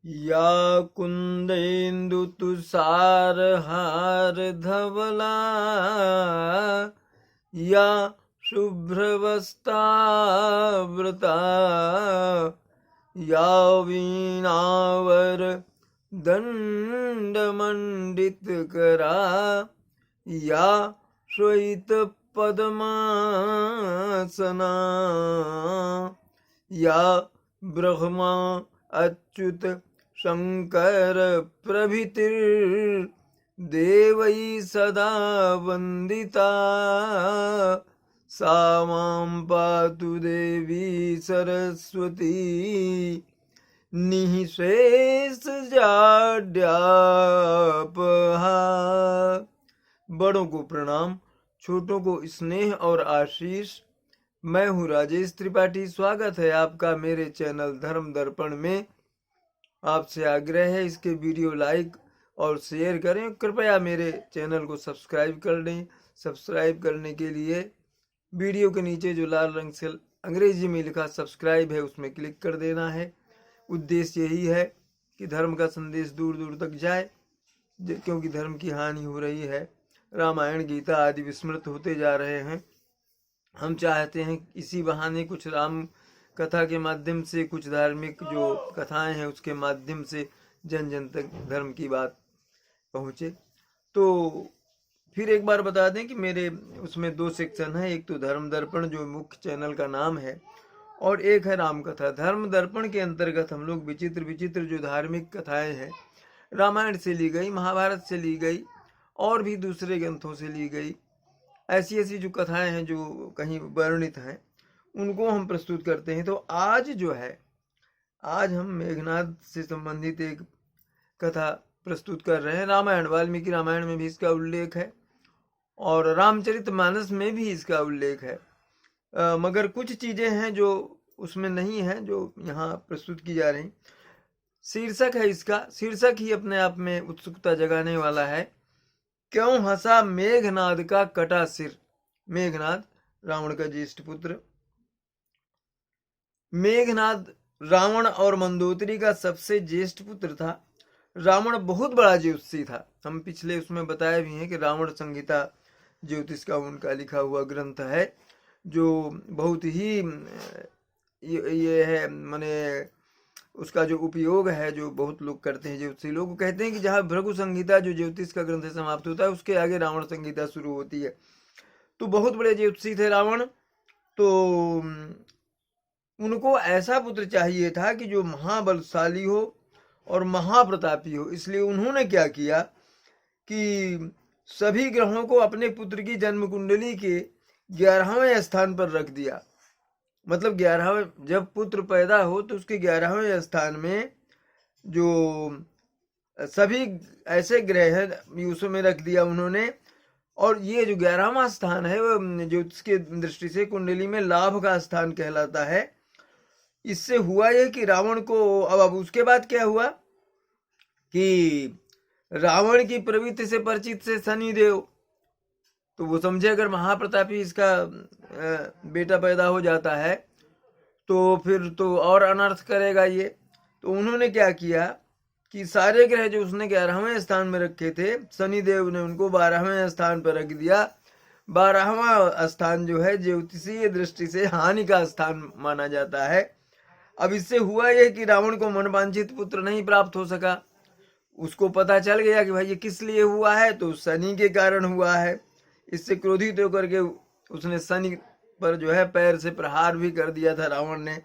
या कुन्देन्दुतुषारहार धवला या शुभ्रवस्त्रावृता या वीणावर दण्डमण्डितकरा या श्वेतपद्मासना या ब्रह्मा अच्युत शंकर प्रभृतिर्देवैः सदा वन्दिता सा मां पातु देवी सरस्वती निःशेषजाड्यापहा। बड़ों को प्रणाम, छोटों को स्नेह और आशीष। मैं हूँ राजेश त्रिपाठी। स्वागत है आपका मेरे चैनल धर्म दर्पण में। आपसे आग्रह है इसके वीडियो लाइक और शेयर करें। कृपया मेरे चैनल को सब्सक्राइब कर लें। सब्सक्राइब करने के लिए वीडियो के नीचे जो लाल रंग से अंग्रेजी में लिखा सब्सक्राइब है उसमें क्लिक कर देना है। उद्देश्य यही है कि धर्म का संदेश दूर दूर तक जाए, क्योंकि धर्म की हानि हो रही है। रामायण गीता आदि विस्मृत होते जा रहे हैं। हम चाहते हैं इसी बहाने कुछ राम कथा के माध्यम से, कुछ धार्मिक जो कथाएं हैं उसके माध्यम से जन जन तक धर्म की बात पहुँचे। तो फिर एक बार बता दें कि मेरे उसमें 2 सेक्शन है। एक तो धर्म दर्पण जो मुख्य चैनल का नाम है, और एक है राम कथा। धर्म दर्पण के अंतर्गत हम लोग विचित्र विचित्र जो धार्मिक कथाएं हैं, रामायण से ली गई, महाभारत से ली गई और भी दूसरे ग्रंथों से ली गई, ऐसी ऐसी जो कथाएं हैं जो कहीं वर्णित हैं, उनको हम प्रस्तुत करते हैं। तो आज जो है, आज हम मेघनाद से संबंधित एक कथा प्रस्तुत कर रहे हैं। रामायण, वाल्मीकि रामायण में भी इसका उल्लेख है और रामचरितमानस में भी इसका उल्लेख है, मगर कुछ चीजें हैं जो उसमें नहीं है, जो यहाँ प्रस्तुत की जा रही। शीर्षक है इसका, शीर्षक ही अपने आप में उत्सुकता जगाने वाला है। क्यों हंसा मेघनाद का कटा सिर। मेघनाद रावण का ज्येष्ठ पुत्र। मेघनाद रावण और मंदोदरी का सबसे ज्येष्ठ पुत्र था। रावण बहुत बड़ा ज्योतिषी था। हम पिछले उसमें बताए भी हैं कि रावण संहिता ज्योतिष का उनका लिखा हुआ ग्रंथ है, जो बहुत ही ये है, माने उसका जो उपयोग है जो बहुत लोग करते हैं। ज्योतिषी लोग कहते हैं कि जहाँ भृगु संहिता जो ज्योतिष का ग्रंथ समाप्त होता है, उसके आगे रावण संहिता शुरू होती है। तो बहुत बड़े ज्योतिषी थे रावण। तो उनको ऐसा पुत्र चाहिए था कि जो महाबलशाली हो और महाप्रतापी हो। इसलिए उन्होंने क्या किया कि सभी ग्रहों को अपने पुत्र की जन्म कुंडली के 11वें स्थान पर रख दिया। मतलब 11वें, जब पुत्र पैदा हो तो उसके 11वें स्थान में जो सभी ऐसे ग्रह हैं उसमें रख दिया उन्होंने। और ये जो 11वां स्थान है वो ज्योतिष की दृष्टि से कुंडली में लाभ का स्थान कहलाता है। इससे हुआ ये कि रावण को, अब उसके बाद क्या हुआ कि रावण की प्रवृत्ति से परिचित से शनिदेव, तो वो समझे अगर महाप्रतापी इसका बेटा पैदा हो जाता है तो फिर तो और अनर्थ करेगा ये। तो उन्होंने क्या किया कि सारे ग्रह जो उसने 11वें स्थान में रखे थे, शनिदेव ने उनको 12वें स्थान पर रख दिया। 12वां स्थान जो है ज्योतिषीय दृष्टि से हानि का स्थान माना जाता है। अब इससे हुआ यह कि रावण को मनवांछित पुत्र नहीं प्राप्त हो सका। उसको पता चल गया कि भाई ये किस लिए हुआ है, तो शनि के कारण हुआ है। इससे क्रोधित होकर के उसने शनि पर जो है पैर से प्रहार भी कर दिया था रावण ने।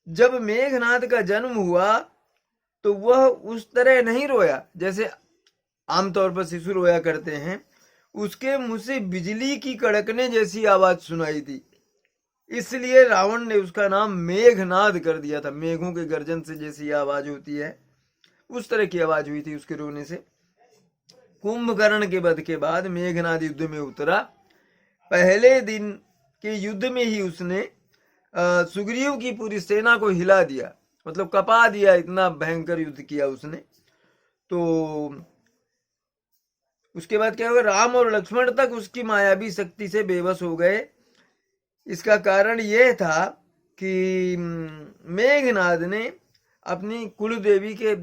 जब मेघनाद का जन्म हुआ तो वह उस तरह नहीं रोया जैसे आमतौर पर शिशु रोया करते हैं। उसके मुंह से बिजली की कड़कने जैसी आवाज सुनाई दी, इसलिए रावण ने उसका नाम मेघनाद कर दिया था। मेघों के गर्जन से जैसी आवाज होती है उस तरह की आवाज हुई थी उसके रोने से। कुंभकर्ण के वध के बाद मेघनाद युद्ध में उतरा। पहले दिन के युद्ध में ही उसने सुग्रीव की पूरी सेना को हिला दिया, मतलब कपा दिया। इतना भयंकर युद्ध किया उसने। तो उसके बाद क्या हुआ, राम और लक्ष्मण तक उसकी मायावी शक्ति से बेबस हो गए। इसका कारण यह था कि मेघनाद ने अपनी कुल देवी के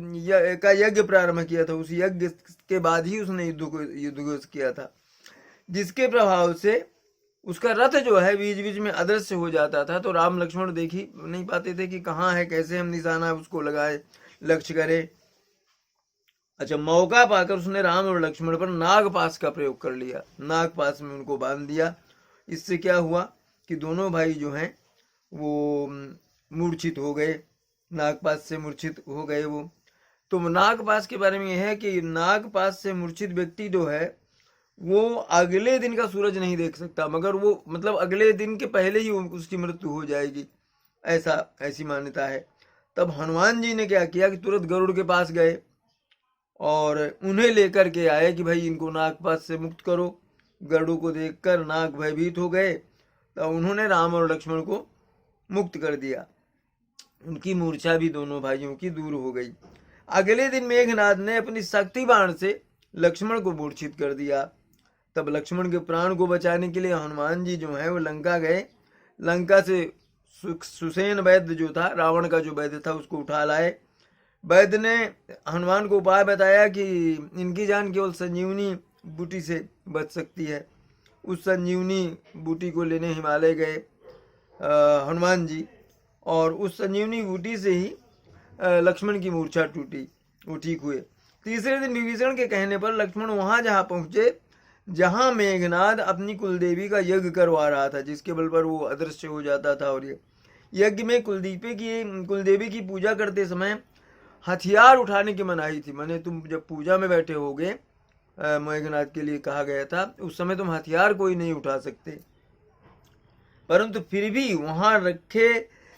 का यज्ञ प्रारंभ किया था। उस यज्ञ के बाद ही उसने युद्ध को किया था, जिसके प्रभाव से उसका रथ जो है बीच बीच में अदृश्य हो जाता था। तो राम लक्ष्मण देख ही नहीं पाते थे कि कहाँ है, कैसे हम निशाना उसको लगाए, लक्ष्य करें। अच्छा, मौका पाकर उसने राम और लक्ष्मण पर नागपाश का प्रयोग कर लिया, नागपाश में उनको बांध दिया। इससे क्या हुआ कि दोनों भाई जो हैं वो मूर्छित हो गए, नागपाश से मूर्छित हो गए वो। तो नागपाश के बारे में यह है कि नागपाश से मूर्छित व्यक्ति जो है वो अगले दिन का सूरज नहीं देख सकता, मगर वो मतलब अगले दिन के पहले ही उसकी मृत्यु हो जाएगी, ऐसी मान्यता है। तब हनुमान जी ने क्या किया कि तुरंत गरुड़ के पास गए और उन्हें लेकर के आए कि भाई इनको नागपाश से मुक्त करो। गरुड़ को देखकर नाग भयभीत हो गए, तो उन्होंने राम और लक्ष्मण को मुक्त कर दिया। उनकी मूर्छा भी दोनों भाइयों की दूर हो गई। अगले दिन मेघनाद ने अपनी शक्ति बाण से लक्ष्मण को मूर्छित कर दिया। तब लक्ष्मण के प्राण को बचाने के लिए हनुमान जी जो है वो लंका गए। लंका से सुसेन वैद्य जो था, रावण का जो वैद्य था, उसको उठा लाए। वैद्य ने हनुमान को उपाय बताया कि इनकी जान केवल संजीवनी बूटी से बच सकती है। उस संजीवनी बूटी को लेने हिमालय गए हनुमान जी, और उस संजीवनी बूटी से ही लक्ष्मण की मूर्छा टूटी, वो ठीक हुए। तीसरे दिन विभीषण के कहने पर लक्ष्मण वहां जहां पहुंचे जहां मेघनाद अपनी कुलदेवी का यज्ञ करवा रहा था, जिसके बल पर वो अदृश्य हो जाता था। और ये यज्ञ में कुलदेवी की पूजा करते समय हथियार उठाने की मनाही थी। माने तुम जब पूजा में बैठे होगे, मेघनाद के लिए कहा गया था, उस समय तुम हथियार कोई नहीं उठा सकते। परंतु फिर भी वहां रखे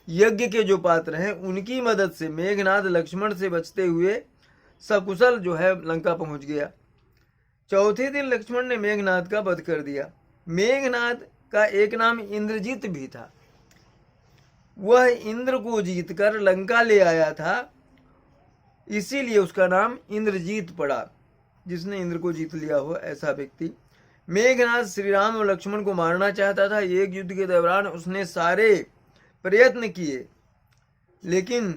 यज्ञ के जो पात्र हैं उनकी मदद से मेघनाद लक्ष्मण से बचते हुए सकुशल जो है लंका पहुंच गया। चौथे दिन लक्ष्मण ने मेघनाद का वध कर दिया। मेघनाद का एक नाम इंद्रजीत भी था। वह इंद्र को जीतकर लंका ले आया था, इसीलिए उसका नाम इंद्रजीत पड़ा। जिसने इंद्र को जीत लिया हो ऐसा व्यक्ति। मेघनाद श्री राम और लक्ष्मण को मारना चाहता था। एक युद्ध के दौरान उसने सारे प्रयत्न किए, लेकिन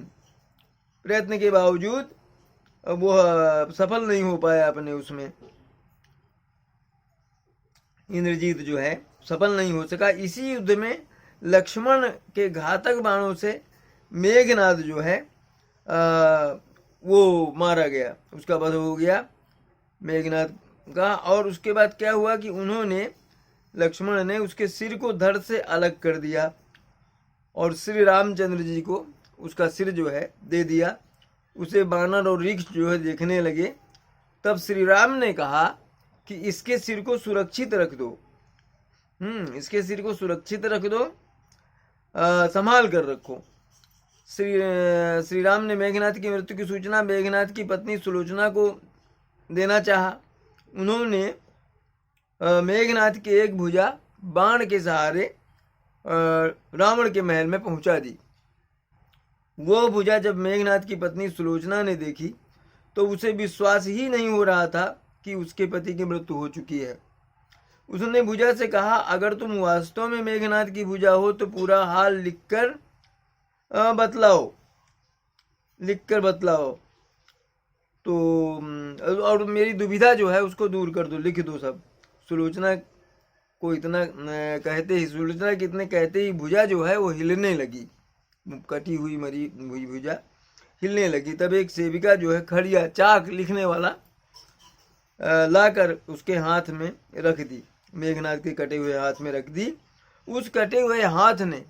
प्रयत्न के बावजूद वह सफल नहीं हो पाया अपने उसमें। इंद्रजीत जो है सफल नहीं हो सका। इसी युद्ध में लक्ष्मण के घातक बाणों से मेघनाद जो है वो मारा गया, उसका वध हो गया मेघनाद का। और उसके बाद क्या हुआ कि उन्होंने, लक्ष्मण ने उसके सिर को धड़ से अलग कर दिया और श्री रामचंद्र जी को उसका सिर जो है दे दिया। उसे बानर और ऋक्ष जो है देखने लगे। तब श्री राम ने कहा कि इसके सिर को सुरक्षित रख दो, इसके सिर को सुरक्षित रख दो, संभाल कर रखो। श्री राम ने मेघनाद की मृत्यु की सूचना मेघनाद की पत्नी सुलोचना को देना चाहा। उन्होंने मेघनाद की एक भुजा बाण के सहारे रावण के महल में पहुंचा दी। वो भुजा जब मेघनाद की पत्नी सुलोचना ने देखी तो उसे विश्वास ही नहीं हो रहा था कि उसके पति की मृत्यु हो चुकी है। उसने भुजा से कहा, अगर तुम वास्तव में मेघनाद की भुजा हो तो पूरा हाल लिखकर बतलाओ तो, और मेरी दुविधा जो है उसको दूर कर दो, लिख दो सब। सुलोचना को इतना कहते ही, सुलोचना के इतने कहते ही भुजा जो है वो हिलने लगी, कटी हुई मरी हुई भुजा हिलने लगी। तब एक सेविका जो है खड़िया चाक लिखने वाला लाकर उसके हाथ में रख दी, मेघनाद के कटे हुए हाथ में रख दी। उस कटे हुए हाथ ने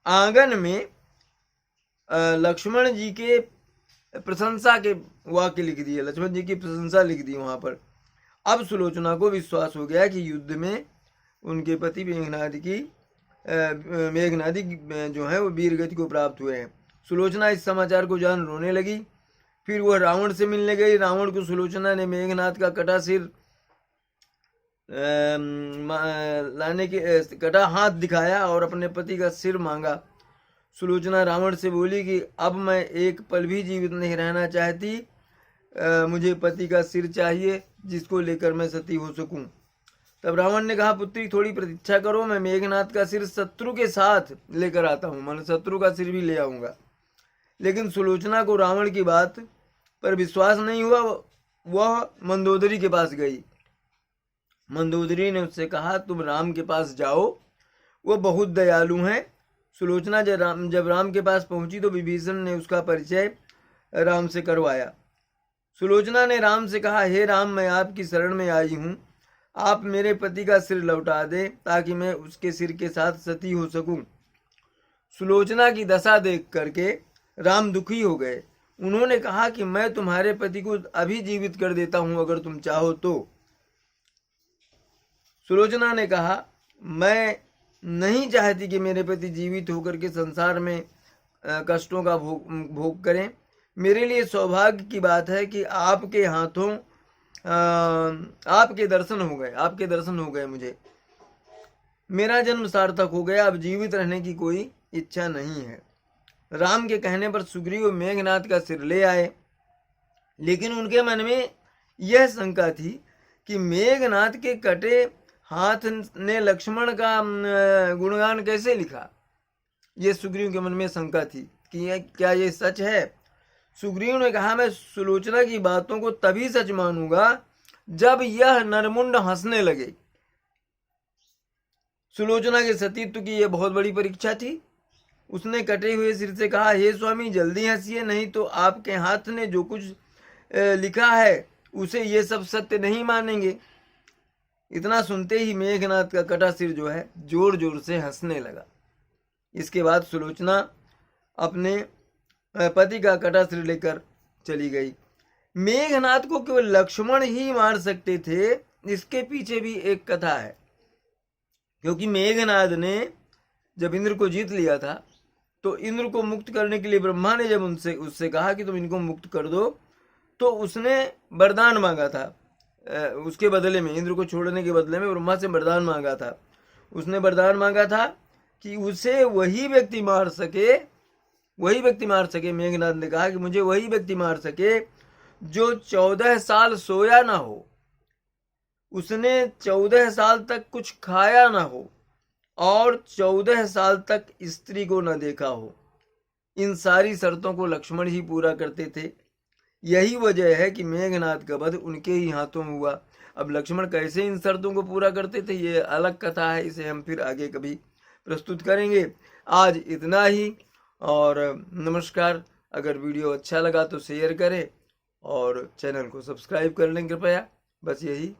आंगन में लक्ष्मण जी के प्रशंसा के वाक्य लिख दिए, लक्ष्मण जी की प्रशंसा लिख दी वहां पर। अब सुलोचना को विश्वास हो गया कि युद्ध में उनके पति मेघनादी जो है वो वीर गति को प्राप्त हुए हैं। सुलोचना इस समाचार को जान रोने लगी। फिर वह रावण से मिलने गई। रावण को सुलोचना ने मेघनाद का कटा सिर लाने के कटा हाथ दिखाया और अपने पति का सिर मांगा। सुलोचना रावण से बोली कि अब मैं एक पल भी जीवित नहीं रहना चाहती, मुझे पति का सिर चाहिए जिसको लेकर मैं सती हो सकूं। तब रावण ने कहा, पुत्री थोड़ी प्रतीक्षा करो, मैं मेघनाद का सिर शत्रु के साथ लेकर आता हूं, मैं शत्रु का सिर भी ले आऊंगा। लेकिन सुलोचना को रावण की बात पर विश्वास नहीं हुआ। वह मंदोदरी के पास गई। मंदोदरी ने उससे कहा, तुम राम के पास जाओ, वो बहुत दयालु हैं। सुलोचना जब राम के पास पहुंची तो विभीषण ने उसका परिचय राम से करवाया। सुलोचना ने राम से कहा, हे राम, मैं आपकी शरण में आई हूँ, आप मेरे पति का सिर लौटा दें ताकि मैं उसके सिर के साथ सती हो सकूं। सुलोचना की दशा देख करके राम दुखी हो गए। उन्होंने कहा कि मैं तुम्हारे पति को अभी जीवित कर देता हूं अगर तुम चाहो तो। सुलोचना ने कहा, मैं नहीं चाहती कि मेरे पति जीवित होकर के संसार में कष्टों का भोग करें। मेरे लिए सौभाग्य की बात है कि आपके हाथों आपके दर्शन हो गए मुझे। मेरा जन्म सार्थक हो गया, अब जीवित रहने की कोई इच्छा नहीं है। राम के कहने पर सुग्रीव मेघनाद का सिर ले आए, लेकिन उनके मन में यह शंका थी कि मेघनाद के कटे हाथ ने लक्ष्मण का गुणगान कैसे लिखा। यह सुग्रीव के मन में शंका थी कि क्या ये सच है। सुग्रीव ने कहा, मैं सुलोचना की बातों को तभी सच मानूंगा जब यह नरमुंड हंसने लगे। सुलोचना के सतीत्व की यह बहुत बड़ी परीक्षा थी। उसने कटे हुए सिर से कहा, हे स्वामी, जल्दी हंसिए, नहीं तो आपके हाथ ने जो कुछ लिखा है उसे ये सब सत्य नहीं मानेंगे। इतना सुनते ही मेघनाद का कटा सिर जो है जोर जोर से हंसने लगा। इसके बाद सुलोचना अपने पति का कटा सिर लेकर चली गई। मेघनाद को केवल लक्ष्मण ही मार सकते थे, इसके पीछे भी एक कथा है। क्योंकि मेघनाद ने जब इंद्र को जीत लिया था तो इंद्र को मुक्त करने के लिए ब्रह्मा ने जब उससे कहा कि तुम इनको मुक्त कर दो, तो उसने वरदान मांगा था। उसके बदले में, इंद्र को छोड़ने के बदले में ब्रह्मा से वरदान मांगा था। उसने वरदान मांगा था कि उसे वही व्यक्ति मार सके। मेघनाद ने कहा कि मुझे वही व्यक्ति मार सके जो 14 साल सोया ना हो, उसने 14 साल तक कुछ खाया ना हो और 14 साल तक स्त्री को न देखा हो। इन सारी शर्तों को लक्ष्मण ही पूरा करते थे। यही वजह है कि मेघनाद का वध उनके ही हाथों में हुआ। अब लक्ष्मण कैसे इन शर्तों को पूरा करते थे, ये अलग कथा है, इसे हम फिर आगे कभी प्रस्तुत करेंगे। आज इतना ही, और नमस्कार। अगर वीडियो अच्छा लगा तो शेयर करें और चैनल को सब्सक्राइब कर लें कृपया। बस यही।